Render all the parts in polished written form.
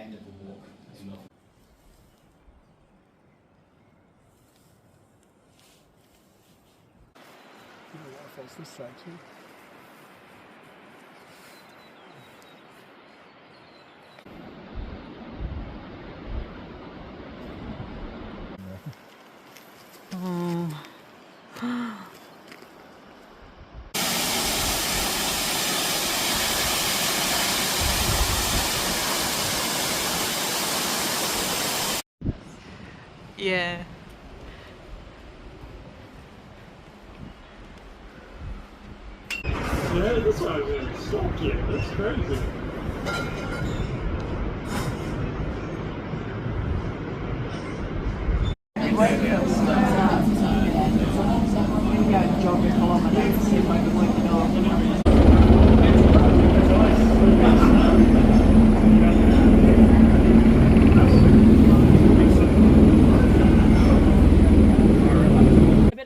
end of the walk as well. Face this side too. Yeah. Yeah, this one is so cute. That's crazy.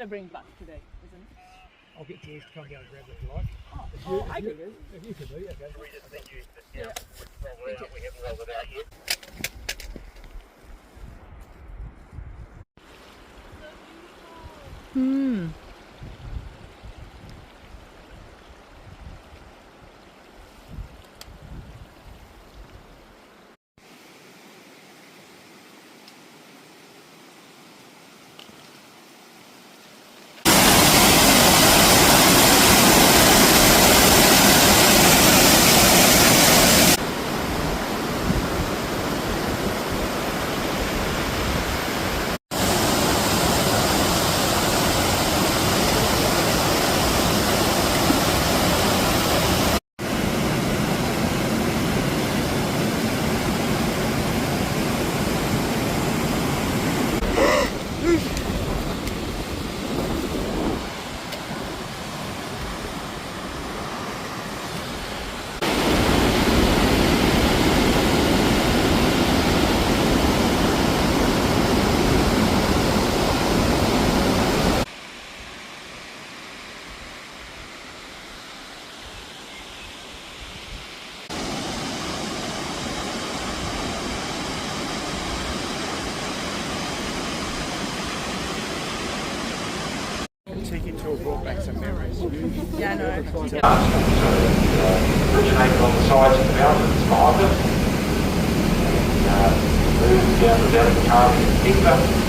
Bring back today, isn't it? I'll get George to come down and grab it if you like. I can do. If you can do, okay. We just think you, yeah, we haven't rolled it out yet. Hmm. Take you to a brought back some memories. Yeah, I know. Originated on the sides of the mountains behind it. And moved down the mountain, carving deeper.